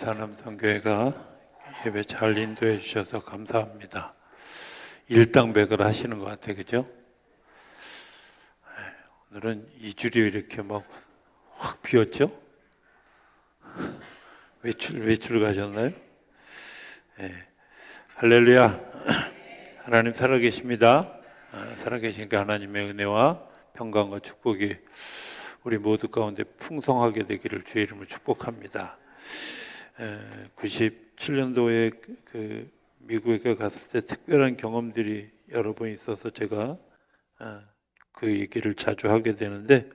사남성교회가 예배 잘 인도해 주셔서 감사합니다. 일당백을 하시는 것 같아요, 그죠? 오늘은 이주리 이렇게 막 확 비었죠? 외출 가셨나요? 네. 할렐루야. 하나님 살아계십니다. 살아계시니까 하나님의 은혜와 평강과 축복이 우리 모두 가운데 풍성하게 되기를 주의 이름으로 축복합니다. 97년도에 그 미국에 갔을 때 특별한 경험들이 여러 번 있어서 제가 그 얘기를 자주 하게 되는데,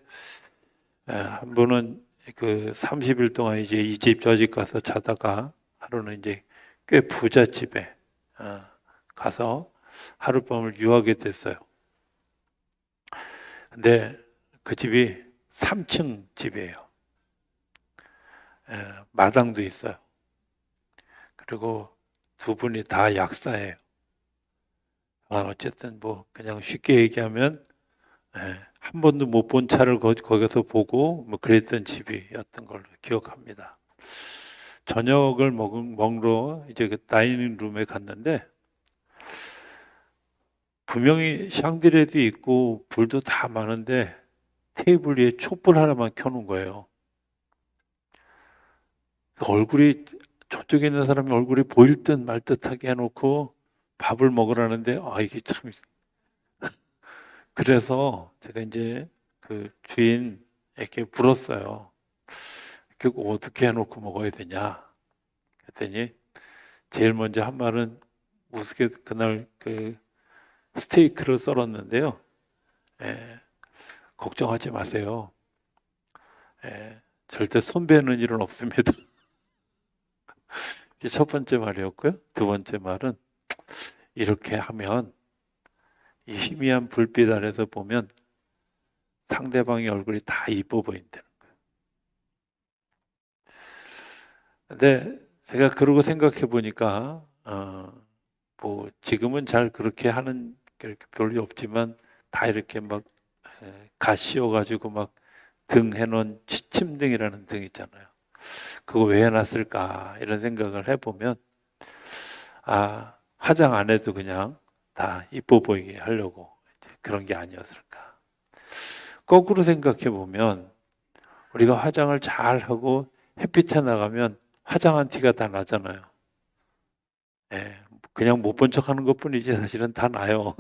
한 번은 그 30일 동안 이제 이 집 저 집 가서 자다가 하루는 이제 꽤 부잣집에 가서 하룻밤을 유하게 됐어요. 근데 그 집이 3층 집이에요. 마당도 있어요. 그리고 두 분이 다 약사예요. 어쨌든 뭐 그냥 쉽게 얘기하면 한 번도 못 본 차를 거기서 보고 뭐 그랬던 집이었던 걸로 기억합니다. 저녁을 먹으러 이제 그 다이닝 룸에 갔는데 분명히 샹들레도 있고 불도 다 많은데 테이블 위에 촛불 하나만 켜놓은 거예요. 얼굴이 저쪽에 있는 사람이 얼굴이 보일 듯 말 듯하게 해놓고 밥을 먹으라는데 이게 참, 그래서 제가 이제 그 주인에게 물었어요. 결국 어떻게 해놓고 먹어야 되냐 그랬더니 제일 먼저 한 말은 우습게 그날 그 스테이크를 썰었는데요. 걱정하지 마세요. 절대 손배는 일은 없습니다. 이게 첫 번째 말이었고요. 두 번째 말은 이렇게 하면 이 희미한 불빛 아래서 보면 상대방의 얼굴이 다 이뻐 보인다는 거예요. 근데 제가 그러고 생각해 보니까 뭐 지금은 잘 그렇게 하는 게 별로 없지만 다 이렇게 막 가 씌워가지고 막 등 해놓은 취침등이라는 등 있잖아요. 그거 왜 해놨을까 이런 생각을 해보면 화장 안 해도 그냥 다 이뻐 보이게 하려고 그런 게 아니었을까. 거꾸로 생각해 보면 우리가 화장을 잘 하고 햇빛에 나가면 화장한 티가 다 나잖아요. 그냥 못 본 척하는 것뿐이지 사실은 다 나요.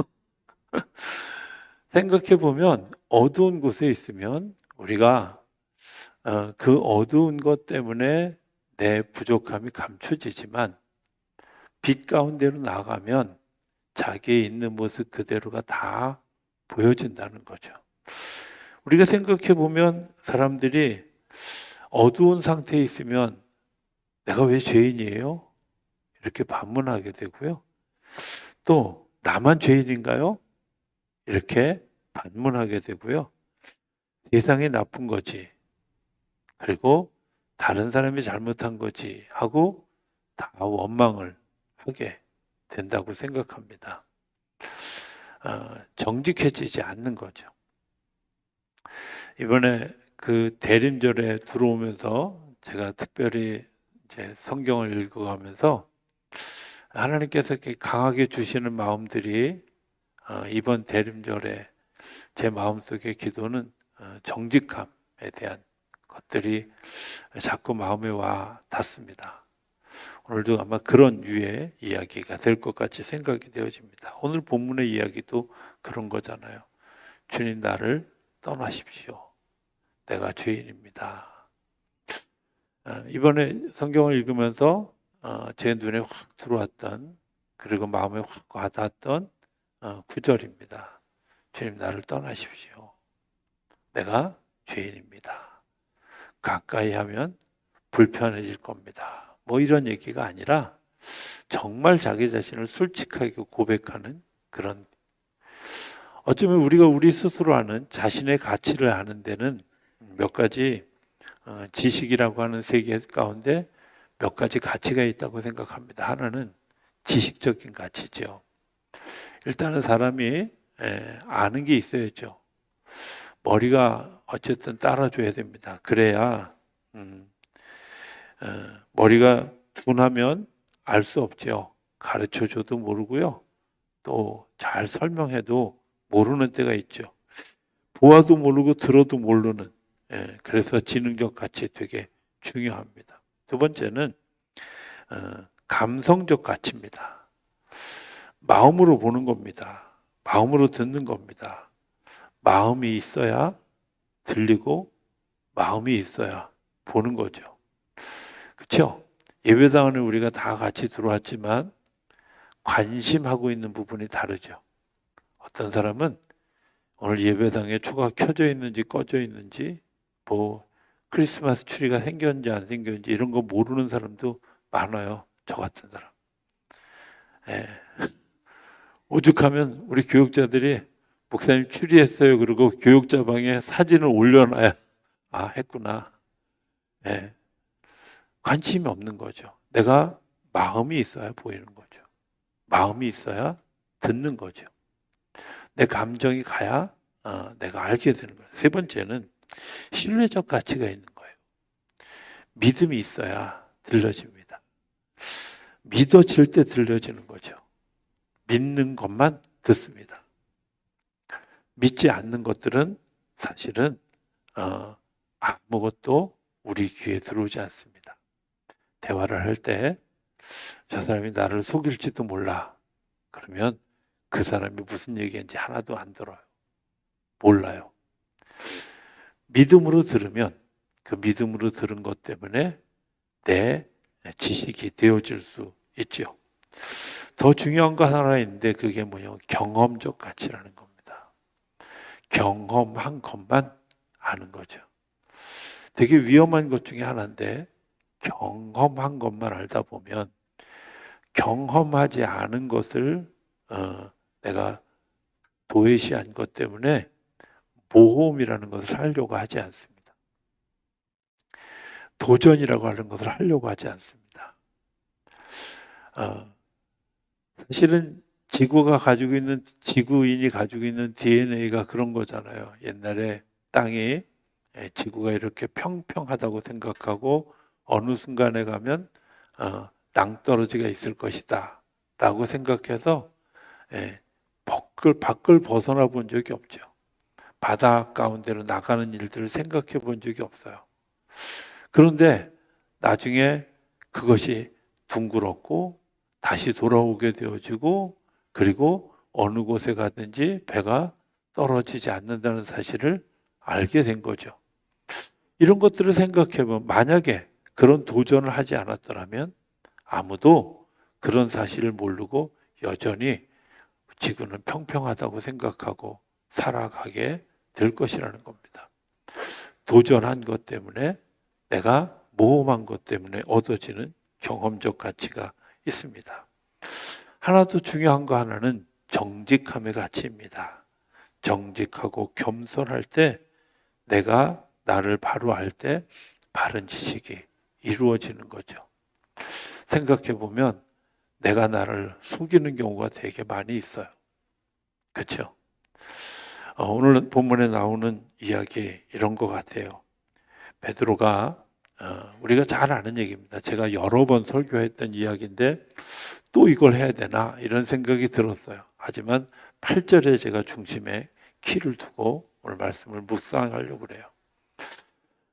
생각해 보면 어두운 곳에 있으면 우리가 그 어두운 것 때문에 내 부족함이 감춰지지만 빛 가운데로 나가면 자기의 있는 모습 그대로가 다 보여진다는 거죠. 우리가 생각해 보면 사람들이 어두운 상태에 있으면 내가 왜 죄인이에요? 이렇게 반문하게 되고요. 또 나만 죄인인가요? 이렇게 반문하게 되고요. 세상이 나쁜 거지. 그리고 다른 사람이 잘못한 거지 하고 다 원망을 하게 된다고 생각합니다. 정직해지지 않는 거죠. 이번에 그 대림절에 들어오면서 제가 특별히 이제 성경을 읽어가면서 하나님께서 이렇게 강하게 주시는 마음들이 이번 대림절에 제 마음속의 기도는 정직함에 대한 것들이 자꾸 마음에 와 닿습니다. 오늘도 아마 그런 유의 이야기가 될 것 같이 생각이 되어집니다. 오늘 본문의 이야기도 그런 거잖아요. 주님 나를 떠나십시오. 내가 죄인입니다. 이번에 성경을 읽으면서 제 눈에 확 들어왔던 그리고 마음에 확 와닿았던 구절입니다. 주님 나를 떠나십시오. 내가 죄인입니다. 가까이 하면 불편해질 겁니다. 뭐 이런 얘기가 아니라 정말 자기 자신을 솔직하게 고백하는 그런, 어쩌면 우리가 우리 스스로 아는 자신의 가치를 아는 데는 몇 가지 지식이라고 하는 세계 가운데 몇 가지 가치가 있다고 생각합니다. 하나는 지식적인 가치죠. 일단은 사람이 아는 게 있어야죠. 머리가 어쨌든 따라줘야 됩니다. 그래야 머리가 둔하면 알 수 없죠. 가르쳐줘도 모르고요. 또 잘 설명해도 모르는 때가 있죠. 보아도 모르고 들어도 모르는. 그래서 지능적 가치 되게 중요합니다. 두 번째는 감성적 가치입니다. 마음으로 보는 겁니다. 마음으로 듣는 겁니다. 마음이 있어야 들리고 마음이 있어야 보는 거죠. 그렇죠? 예배당에 우리가 다 같이 들어왔지만 관심하고 있는 부분이 다르죠. 어떤 사람은 오늘 예배당에 초가 켜져 있는지 꺼져 있는지, 뭐 크리스마스 트리가 생겼는지 안 생겼는지 이런 거 모르는 사람도 많아요. 저 같은 사람. 예. 오죽하면 우리 교육자들이 목사님 추리했어요. 그리고 교육자 방에 사진을 올려놔야 했구나. 예. 관심이 없는 거죠. 내가 마음이 있어야 보이는 거죠. 마음이 있어야 듣는 거죠. 내 감정이 가야 내가 알게 되는 거예요. 세 번째는 신뢰적 가치가 있는 거예요. 믿음이 있어야 들려집니다. 믿어질 때 들려지는 거죠. 믿는 것만 듣습니다. 믿지 않는 것들은 사실은 아무것도 우리 귀에 들어오지 않습니다. 대화를 할 때 저 사람이 나를 속일지도 몰라. 그러면 그 사람이 무슨 얘기인지 하나도 안 들어요. 몰라요. 믿음으로 들으면 그 믿음으로 들은 것 때문에 내 지식이 되어질 수 있죠. 더 중요한 거 하나 있는데 그게 뭐냐면 경험적 가치라는 겁니다. 경험한 것만 아는 거죠. 되게 위험한 것 중에 하나인데 경험한 것만 알다 보면 경험하지 않은 것을 내가 도외시한 것 때문에 모험이라는 것을 하려고 하지 않습니다. 도전이라고 하는 것을 하려고 하지 않습니다. 사실은 지구인이 가지고 있는 DNA가 그런 거잖아요. 옛날에 땅이 지구가 이렇게 평평하다고 생각하고 어느 순간에 가면 낭떠러지가 있을 것이다 라고 생각해서 밖을 벗어나 본 적이 없죠. 바다 가운데로 나가는 일들을 생각해 본 적이 없어요. 그런데 나중에 그것이 둥그렇고 다시 돌아오게 되어지고 그리고 어느 곳에 가든지 배가 떨어지지 않는다는 사실을 알게 된 거죠. 이런 것들을 생각해 보면 만약에 그런 도전을 하지 않았더라면 아무도 그런 사실을 모르고 여전히 지구는 평평하다고 생각하고 살아가게 될 것이라는 겁니다. 도전한 것 때문에 내가 모험한 것 때문에 얻어지는 경험적 가치가 있습니다. 하나 더 중요한 거 하나는 정직함의 가치입니다. 정직하고 겸손할 때 내가 나를 바로 알 때 바른 지식이 이루어지는 거죠. 생각해 보면 내가 나를 속이는 경우가 되게 많이 있어요. 그렇죠? 오늘 본문에 나오는 이야기 이런 것 같아요. 베드로가 우리가 잘 아는 얘기입니다. 제가 여러 번 설교했던 이야기인데 또 이걸 해야 되나 이런 생각이 들었어요. 하지만 8절에 제가 중심에 키를 두고 오늘 말씀을 묵상하려고 그래요.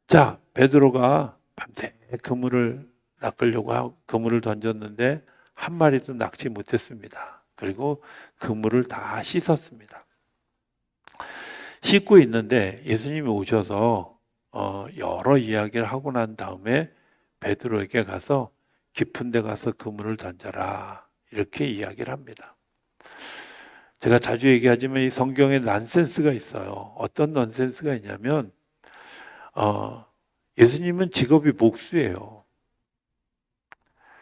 자, 베드로가 밤새 그물을 낚으려고 하고 그물을 던졌는데 한 마리도 낚지 못했습니다. 그리고 그물을 다 씻었습니다. 씻고 있는데 예수님이 오셔서 여러 이야기를 하고 난 다음에 베드로에게 가서 깊은 데 가서 그물을 던져라 이렇게 이야기를 합니다. 제가 자주 얘기하지만 이 성경에 넌센스가 있어요. 어떤 넌센스가 있냐면 예수님은 직업이 목수예요.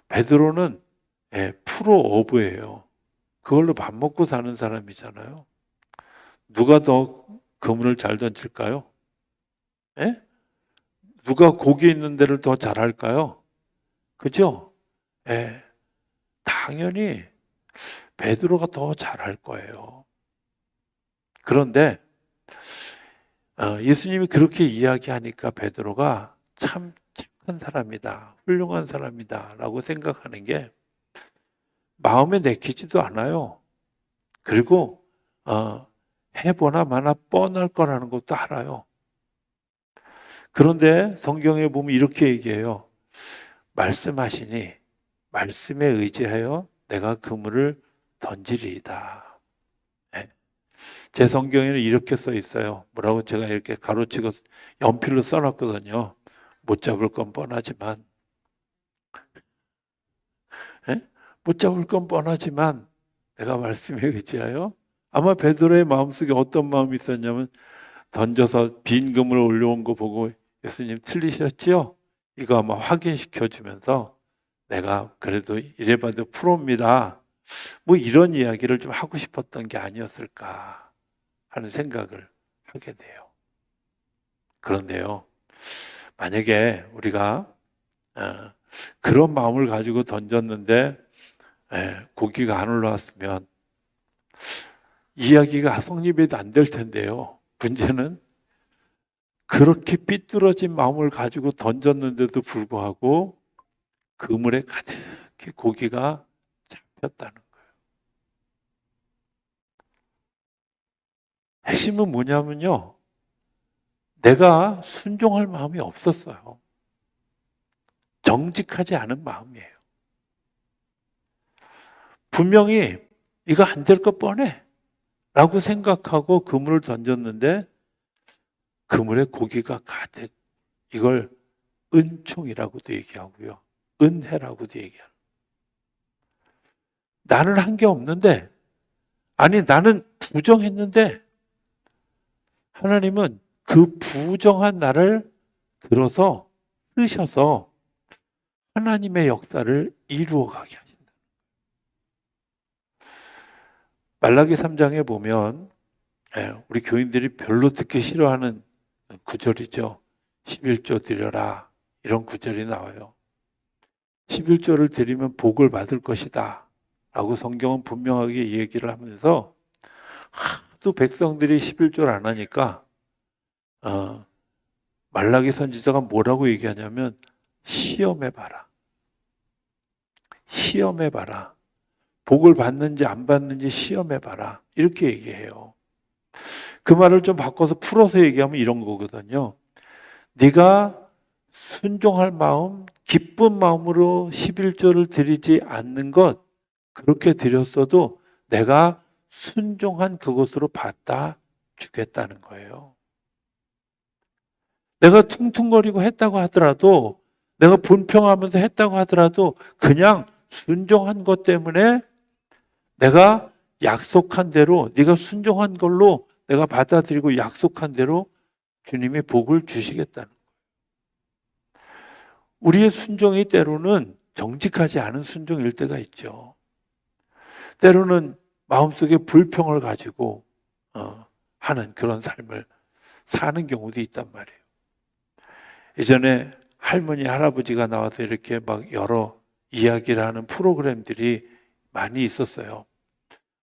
베드로는 프로어부예요. 그걸로 밥 먹고 사는 사람이잖아요. 누가 더 그물을 잘 던질까요? 누가 고기 있는 데를 더 잘할까요? 그죠? 당연히 베드로가 더 잘할 거예요. 그런데 예수님이 그렇게 이야기하니까 베드로가 참 착한 사람이다, 훌륭한 사람이다 라고 생각하는 게 마음에 내키지도 않아요. 그리고 해보나 마나 뻔할 거라는 것도 알아요. 그런데 성경에 보면 이렇게 얘기해요. 말씀하시니 말씀에 의지하여 내가 그물을 던지리이다. 네. 제 성경에는 이렇게 써 있어요. 뭐라고 제가 이렇게 가로치고 연필로 써놨거든요. 못 잡을 건 뻔하지만, 네? 못 잡을 건 뻔하지만 내가 말씀에 의지하여 아마 베드로의 마음속에 어떤 마음이 있었냐면 던져서 빈 그물을 올려온 거 보고 예수님 틀리셨지요? 이거 아마 확인시켜 주면서 내가 그래도 이래봐도 프로입니다. 뭐 이런 이야기를 좀 하고 싶었던 게 아니었을까 하는 생각을 하게 돼요. 그런데요, 만약에 우리가 그런 마음을 가지고 던졌는데 고기가 안 올라왔으면 이야기가 성립이 안 될 텐데요. 문제는 그렇게 삐뚤어진 마음을 가지고 던졌는데도 불구하고 그물에 가득히 고기가 잡혔다는 거예요. 핵심은 뭐냐면요. 내가 순종할 마음이 없었어요. 정직하지 않은 마음이에요. 분명히 이거 안 될 것 뻔해 라고 생각하고 그물을 던졌는데 그물에 고기가 가득. 이걸 은총이라고도 얘기하고요. 은혜라고도 얘기해요. 나는 한 게 없는데, 아니 나는 부정했는데 하나님은 그 부정한 나를 들어서 쓰셔서 하나님의 역사를 이루어가게 하신다. 말라기 3장에 보면 우리 교인들이 별로 듣기 싫어하는 구절이죠. 11조 드려라. 이런 구절이 나와요. 11조를 드리면 복을 받을 것이다 라고 성경은 분명하게 얘기를 하면서 하도 백성들이 11조를 안 하니까 말라기 선지자가 뭐라고 얘기하냐면 시험해봐라. 시험해봐라. 복을 받는지 안 받는지 시험해봐라. 이렇게 얘기해요. 그 말을 좀 바꿔서 풀어서 얘기하면 이런 거거든요. 네가 순종할 마음, 기쁜 마음으로 11조를 드리지 않는 것, 그렇게 드렸어도 내가 순종한 그것으로 받아 주겠다는 거예요. 내가 퉁퉁거리고 했다고 하더라도, 내가 분평하면서 했다고 하더라도 그냥 순종한 것 때문에 내가 약속한 대로, 네가 순종한 걸로 내가 받아들이고 약속한 대로 주님이 복을 주시겠다는 거예요. 우리의 순종이 때로는 정직하지 않은 순종일 때가 있죠. 때로는 마음속에 불평을 가지고 하는 그런 삶을 사는 경우도 있단 말이에요. 예전에 할머니, 할아버지가 나와서 이렇게 막 여러 이야기를 하는 프로그램들이 많이 있었어요.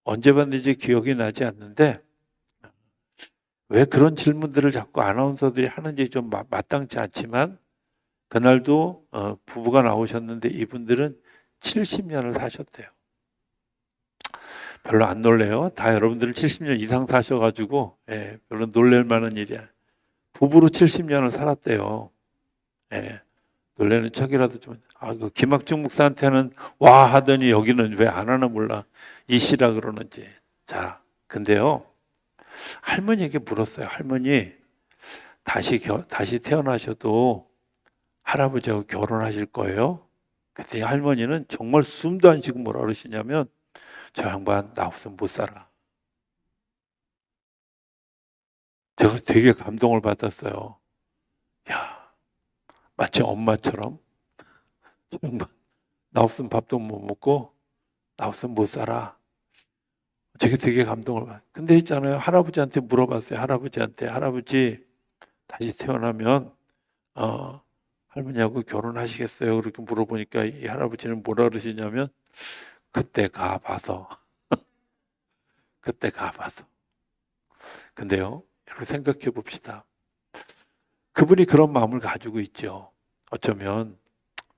언제 봤는지 기억이 나지 않는데 왜 그런 질문들을 자꾸 아나운서들이 하는지 좀 마땅치 않지만 그날도 부부가 나오셨는데 이분들은 70년을 사셨대요. 별로 안 놀래요. 다 여러분들은 70년 이상 사셔가지고 별로 놀랄 만한 일이야. 부부로 70년을 살았대요. 놀라는 척이라도 좀. 그 김학중 목사한테는 와 하더니 여기는 왜 안 하나 몰라. 이씨라 그러는지. 자, 근데요. 할머니에게 물었어요. 할머니, 다시 태어나셔도 할아버지하고 결혼하실 거예요? 그랬더니 할머니는 정말 숨도 안 쉬고 뭐라 그러시냐면 저 양반 나 없으면 못 살아. 제가 되게 감동을 받았어요. 야, 마치 엄마처럼 저 양반 나 없으면 밥도 못 먹고 나 없으면 못 살아. 제가 되게 감동을 받아요. 근데 있잖아요. 할아버지한테 물어봤어요. 할아버지 다시 태어나면 할머니하고 결혼하시겠어요? 그렇게 물어보니까 이 할아버지는 뭐라 그러시냐면 그때 가봐서 그때 가봐서. 근데요, 여러분 생각해 봅시다. 그분이 그런 마음을 가지고 있죠. 어쩌면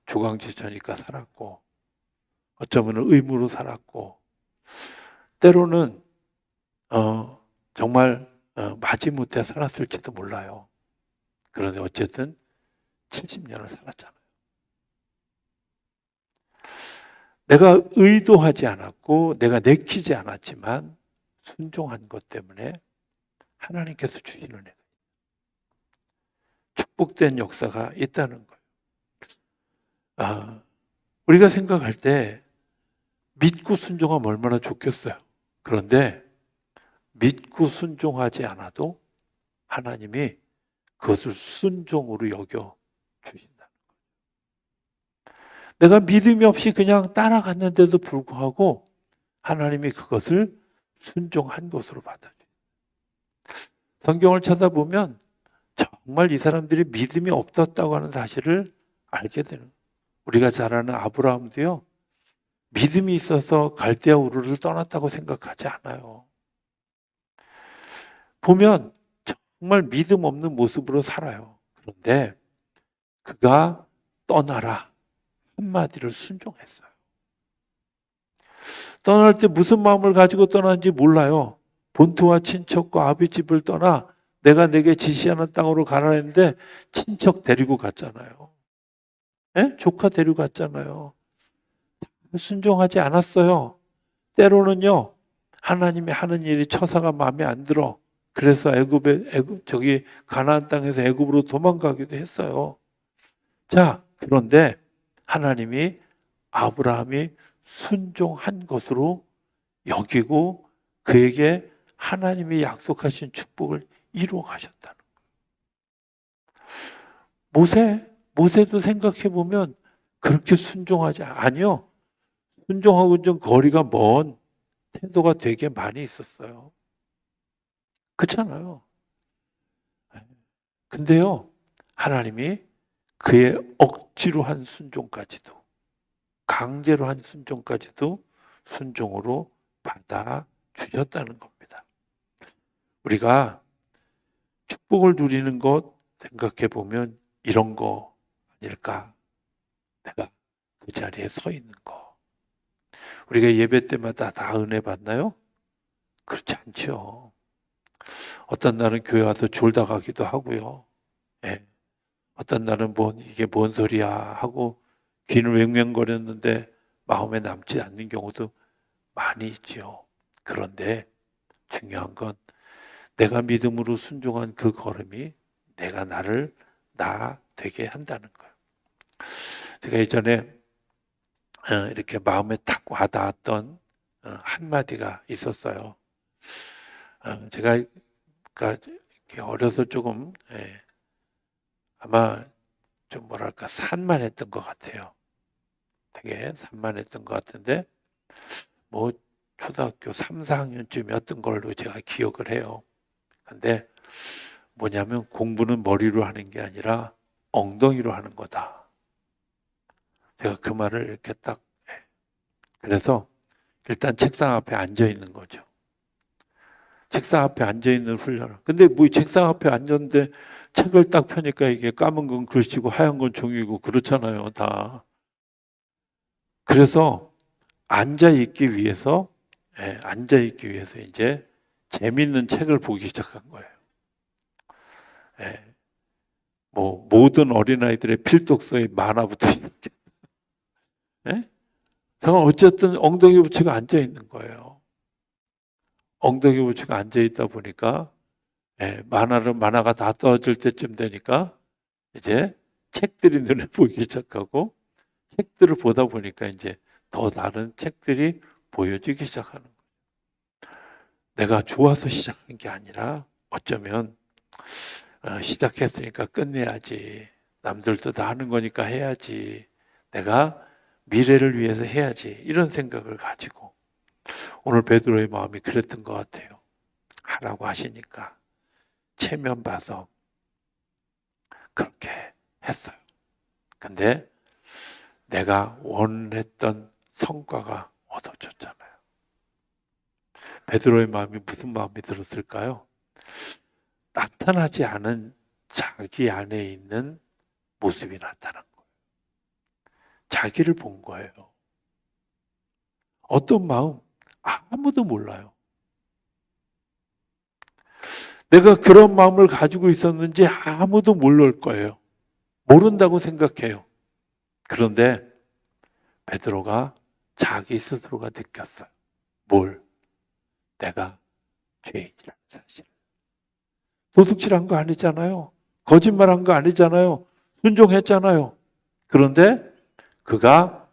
조강지처니까 살았고, 어쩌면 의무로 살았고, 때로는 정말 마지못해 살았을지도 몰라요. 그런데 어쨌든 70년을 살았잖아요. 내가 의도하지 않았고 내가 내키지 않았지만 순종한 것 때문에 하나님께서 주시는 은혜가 축복된 역사가 있다는 거예요. 우리가 생각할 때 믿고 순종하면 얼마나 좋겠어요. 그런데 믿고 순종하지 않아도 하나님이 그것을 순종으로 여겨 주신다. 내가 믿음이 없이 그냥 따라갔는데도 불구하고 하나님이 그것을 순종한 것으로 받아줘요. 성경을 찾아보면 정말 이 사람들이 믿음이 없었다고 하는 사실을 알게 되는 거예요. 우리가 잘 아는 아브라함도요, 믿음이 있어서 갈대아 우르를 떠났다고 생각하지 않아요. 보면 정말 믿음 없는 모습으로 살아요. 그런데 그가 떠나라 한마디를 순종했어요. 떠날 때 무슨 마음을 가지고 떠났는지 몰라요. 본토와 친척과 아비 집을 떠나 내가 내게 지시하는 땅으로 가라 했는데 친척 데리고 갔잖아요. 예? 조카 데리고 갔잖아요. 순종하지 않았어요. 때로는요, 하나님이 하는 일이 처사가 마음에 안 들어. 그래서 저기 가나안 땅에서 애굽으로 도망가기도 했어요. 자, 그런데 하나님이 아브라함이 순종한 것으로 여기고 그에게 하나님이 약속하신 축복을 이루어 가셨다는 거예요. 모세도 생각해 보면 그렇게 순종하지 아니요. 순종하고 좀 거리가 먼 태도가 되게 많이 있었어요. 그렇잖아요. 근데요, 하나님이 그의 억지로 한 순종까지도, 강제로 한 순종까지도 순종으로 받아 주셨다는 겁니다. 우리가 축복을 누리는 것 생각해 보면 이런 거 아닐까? 내가 그 자리에 서 있는 거. 우리가 예배 때마다 다 은혜 받나요? 그렇지 않죠. 어떤 날은 교회 와서 졸다 가기도 하고요. 예. 어떤 날은 이게 뭔 소리야 하고 귀는 왱왱거렸는데 마음에 남지 않는 경우도 많이 있지요. 그런데 중요한 건 내가 믿음으로 순종한 그 걸음이 내가 나를 나 되게 한다는 거예요. 제가 예전에 이렇게 마음에 탁 와닿았던 한마디가 있었어요. 제가 어려서 조금 아마 좀 뭐랄까 산만했던 것 같아요. 되게 산만했던 것 같은데 초등학교 3, 4학년쯤이었던 걸로 제가 기억을 해요. 근데 뭐냐면 공부는 머리로 하는 게 아니라 엉덩이로 하는 거다. 제가 그 말을 이렇게 그래서 일단 책상 앞에 앉아 있는 거죠. 책상 앞에 앉아 있는 훈련을. 근데 책상 앞에 앉았는데 책을 딱 펴니까 이게 까만 건 글씨고 하얀 건 종이고 그렇잖아요, 다. 그래서 앉아 있기 위해서 이제 재밌는 책을 보기 시작한 거예요. 모든 어린아이들의 필독서의 만화부터 시작해. 어쨌든 엉덩이 붙이고 앉아 있는 거예요. 엉덩이 붙이고 앉아 있다 보니까 만화가 다 떨어질 때쯤 되니까 이제 책들이 눈에 보이기 시작하고 책들을 보다 보니까 이제 더 다른 책들이 보여지기 시작하는 거예요. 내가 좋아서 시작한 게 아니라 어쩌면 시작했으니까 끝내야지. 남들도 다 하는 거니까 해야지. 내가 미래를 위해서 해야지. 이런 생각을 가지고 오늘 베드로의 마음이 그랬던 것 같아요. 하라고 하시니까 체면 봐서 그렇게 했어요. 근데 내가 원했던 성과가 얻어졌잖아요. 베드로의 마음이 무슨 마음이 들었을까요? 나타나지 않은 자기 안에 있는 모습이 나타난 자기를 본 거예요. 어떤 마음? 아무도 몰라요. 내가 그런 마음을 가지고 있었는지 아무도 모를 거예요. 모른다고 생각해요. 그런데 베드로가 자기 스스로가 느꼈어요. 뭘? 내가 죄인이라는 사실. 도둑질한 거 아니잖아요. 거짓말한 거 아니잖아요. 순종했잖아요. 그런데 그가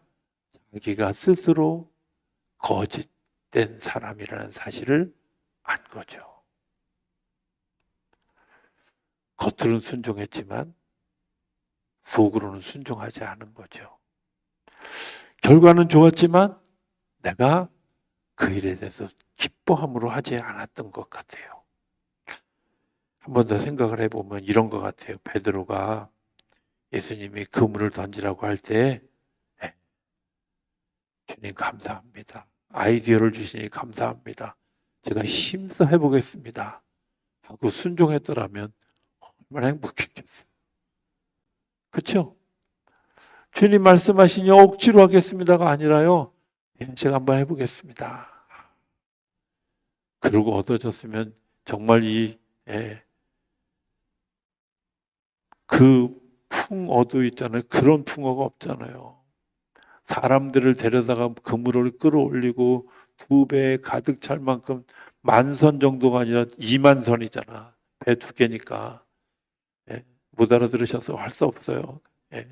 자기가 스스로 거짓된 사람이라는 사실을 안 거죠. 겉으로는 순종했지만 속으로는 순종하지 않은 거죠. 결과는 좋았지만 내가 그 일에 대해서 기뻐함으로 하지 않았던 것 같아요. 한 번 더 생각을 해보면 이런 것 같아요. 베드로가 예수님이 그물을 던지라고 할 때 주님 감사합니다. 아이디어를 주시니 감사합니다. 제가 힘써 해보겠습니다. 하고 순종했더라면 얼마나 행복했겠어요. 그렇죠? 주님 말씀하시니 억지로 하겠습니다가 아니라요. 제가 한번 해보겠습니다. 그러고 얻어졌으면 정말 그 풍어도 있잖아요. 그런 풍어가 없잖아요. 사람들을 데려다가 그물을 끌어올리고 2배에 가득 찰 만큼 10,000선 정도가 아니라 20,000선이잖아. 배 2개니까. 예, 못 알아들으셔서 할 수 없어요. 예.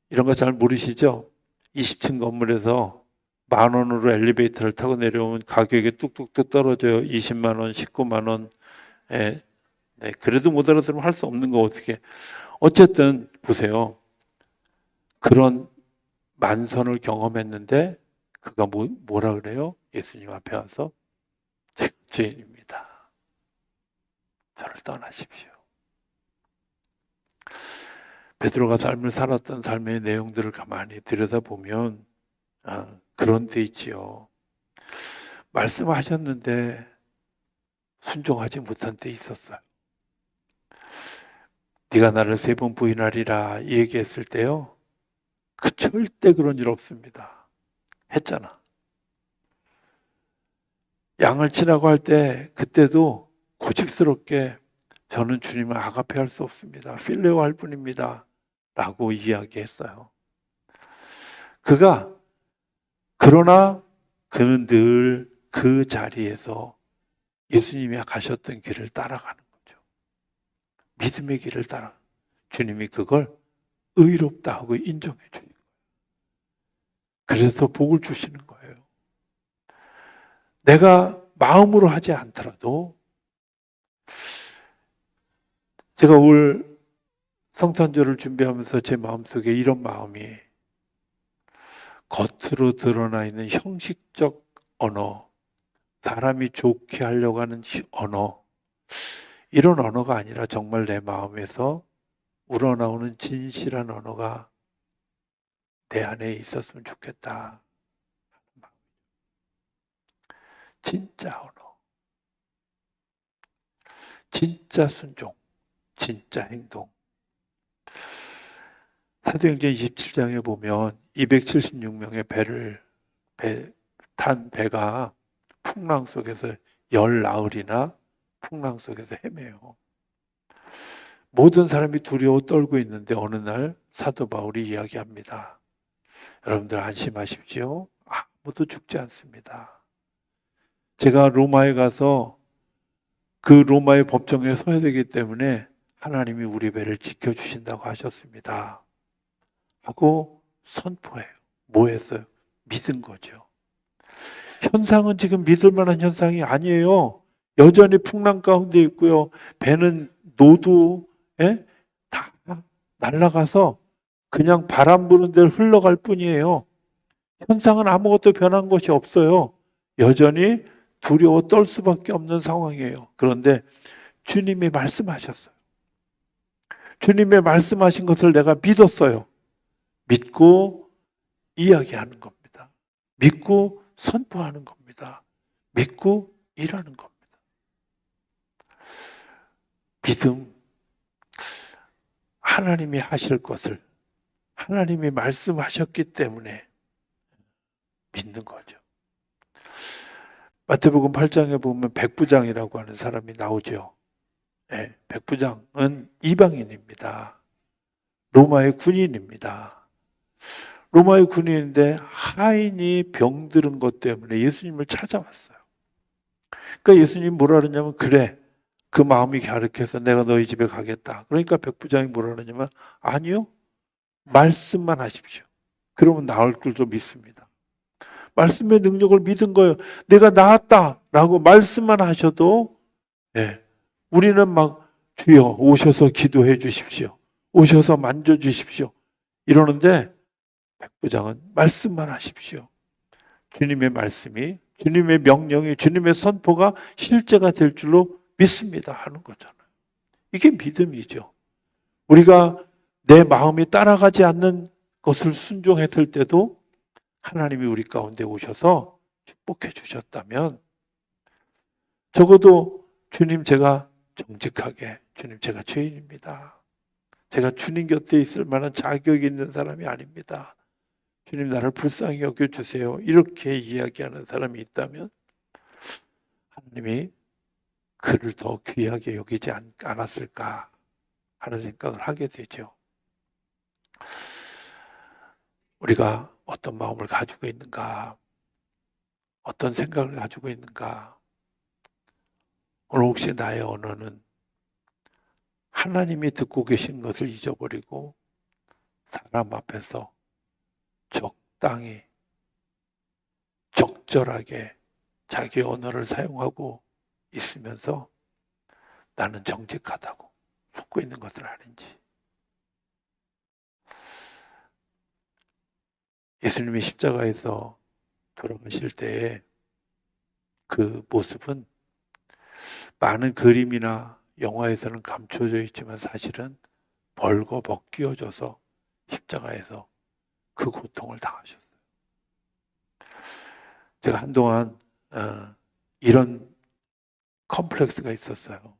이런 거 잘 모르시죠? 20층 건물에서 10,000원으로 엘리베이터를 타고 내려오면 가격이 뚝뚝뚝 떨어져요. 20만 원, 19만 원. 예. 네, 그래도 못 알아들으면 할 수 없는 거 어떻게. 어쨌든 보세요. 그런 만선을 경험했는데 그가 뭐라 그래요? 예수님 앞에 와서 죄인입니다. 저를 떠나십시오. 베드로가 삶을 살았던 삶의 내용들을 가만히 들여다보면 그런 데 있지요. 말씀하셨는데 순종하지 못한 때 있었어요. 네가 나를 3번 부인하리라 얘기했을 때요. 절대 그런 일 없습니다. 했잖아. 양을 치라고 할 때 그때도 고집스럽게 저는 주님을 아가페할 수 없습니다. 필레오 할 뿐입니다. 라고 이야기했어요. 그러나 그는 늘 그 자리에서 예수님이 가셨던 길을 따라가는 거죠. 믿음의 길을 따라. 주님이 그걸 의롭다 하고 인정해 주는 거예요. 그래서 복을 주시는 거예요. 내가 마음으로 하지 않더라도 제가 올 성탄절을 준비하면서 제 마음속에 이런 마음이 겉으로 드러나 있는 형식적 언어, 사람이 좋게 하려고 하는 언어, 이런 언어가 아니라 정말 내 마음에서 우러나오는 진실한 언어가 내 안에 있었으면 좋겠다. 진짜 언어, 진짜 순종, 진짜 행동. 사도행전 27장에 보면 276명의 탄 배가 풍랑 속에서 10나흘이나 풍랑 속에서 헤매요. 모든 사람이 두려워 떨고 있는데 어느 날 사도 바울이 이야기합니다. 여러분들 안심하십시오. 아무도 죽지 않습니다. 제가 로마에 가서 그 로마의 법정에 서야 되기 때문에 하나님이 우리 배를 지켜주신다고 하셨습니다. 하고 선포해요. 뭐 했어요? 믿은 거죠. 현상은 지금 믿을 만한 현상이 아니에요. 여전히 풍랑 가운데 있고요. 배는 다 날아가서 그냥 바람 부는 대로 흘러갈 뿐이에요. 현상은 아무것도 변한 것이 없어요. 여전히 두려워 떨 수밖에 없는 상황이에요. 그런데 주님이 말씀하셨어요. 주님의 말씀하신 것을 내가 믿었어요. 믿고 이야기하는 겁니다. 믿고 선포하는 겁니다. 믿고 일하는 겁니다. 믿음, 하나님이 하실 것을 하나님이 말씀하셨기 때문에 믿는 거죠. 마태복음 8장에 보면 백부장이라고 하는 사람이 나오죠. 네, 백부장은 이방인입니다. 로마의 군인입니다. 로마의 군인인데 하인이 병들은 것 때문에 예수님을 찾아왔어요. 그러니까 예수님이 뭐라 그러냐면 그래, 그 마음이 갸륵해서 내가 너희 집에 가겠다. 그러니까 백부장이 뭐라 그러냐면 아니요, 말씀만 하십시오. 그러면 나을 줄도 믿습니다. 말씀의 능력을 믿은 거예요. 내가 나았다라고 말씀만 하셔도 예, 우리는 막 주여 오셔서 기도해 주십시오. 오셔서 만져주십시오. 이러는데 백부장은 말씀만 하십시오. 주님의 말씀이, 주님의 명령이, 주님의 선포가 실제가 될 줄로 믿습니다 하는 거잖아요. 이게 믿음이죠. 우리가 내 마음이 따라가지 않는 것을 순종했을 때도 하나님이 우리 가운데 오셔서 축복해 주셨다면 적어도 주님 제가 정직하게, 주님 제가 죄인입니다. 제가 주님 곁에 있을 만한 자격이 있는 사람이 아닙니다. 주님 나를 불쌍히 여겨주세요. 이렇게 이야기하는 사람이 있다면 하나님이 그를 더 귀하게 여기지 않았을까 하는 생각을 하게 되죠. 우리가 어떤 마음을 가지고 있는가, 어떤 생각을 가지고 있는가. 오늘 혹시 나의 언어는 하나님이 듣고 계신 것을 잊어버리고 사람 앞에서 적당히 적절하게 자기 언어를 사용하고 있으면서 나는 정직하다고 속고 있는 것을 아는지. 예수님이 십자가에서 돌아가실 때의 그 모습은 많은 그림이나 영화에서는 감춰져 있지만 사실은 벌거벗겨져서 십자가에서 그 고통을 당하셨어요. 제가 한동안 이런 컴플렉스가 있었어요.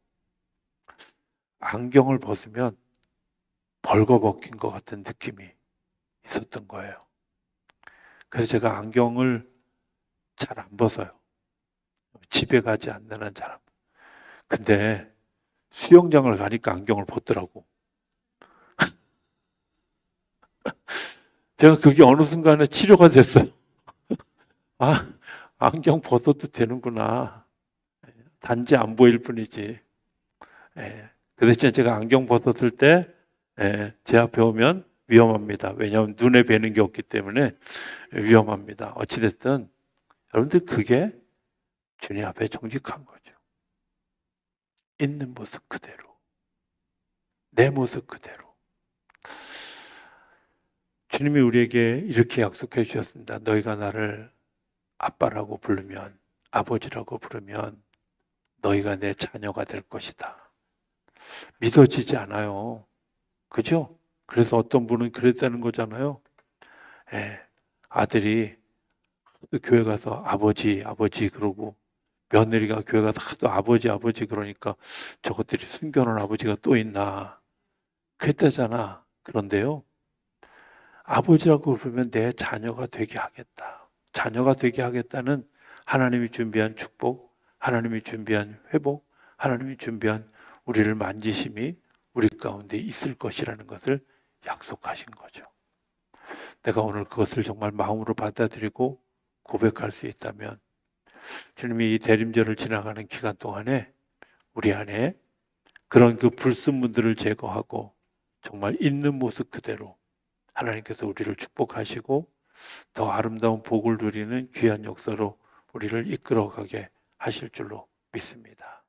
안경을 벗으면 벌거벗긴 것 같은 느낌이 있었던 거예요. 그래서 제가 안경을 잘 안 벗어요. 집에 가지 않는 한 잘 안 벗어요. 근데 수영장을 가니까 안경을 벗더라고. 제가 그게 어느 순간에 치료가 됐어요. 아, 안경 벗어도 되는구나. 단지 안 보일 뿐이지. 그 대신에 제가 안경 벗었을 때 제 앞에 오면 위험합니다. 왜냐하면 눈에 뵈는 게 없기 때문에 위험합니다. 어찌됐든 여러분들 그게 주님 앞에 정직한 거죠. 있는 모습 그대로, 내 모습 그대로. 주님이 우리에게 이렇게 약속해 주셨습니다. 너희가 나를 아빠라고 부르면, 아버지라고 부르면 너희가 내 자녀가 될 것이다. 믿어지지 않아요. 그죠? 그래서 어떤 분은 그랬다는 거잖아요. 아들이 교회 가서 아버지, 아버지 그러고 며느리가 교회 가서 하도 아버지, 아버지 그러니까 저것들이 숨겨놓은 아버지가 또 있나. 그랬다잖아. 그런데요. 아버지라고 부르면 내 자녀가 되게 하겠다. 자녀가 되게 하겠다는 하나님이 준비한 축복, 하나님이 준비한 회복, 하나님이 준비한 우리를 만지심이 우리 가운데 있을 것이라는 것을 약속하신 거죠. 내가 오늘 그것을 정말 마음으로 받아들이고 고백할 수 있다면 주님이 이 대림절을 지나가는 기간 동안에 우리 안에 그런 그 불순물들을 제거하고 정말 있는 모습 그대로 하나님께서 우리를 축복하시고 더 아름다운 복을 누리는 귀한 역사로 우리를 이끌어가게 하실 줄로 믿습니다.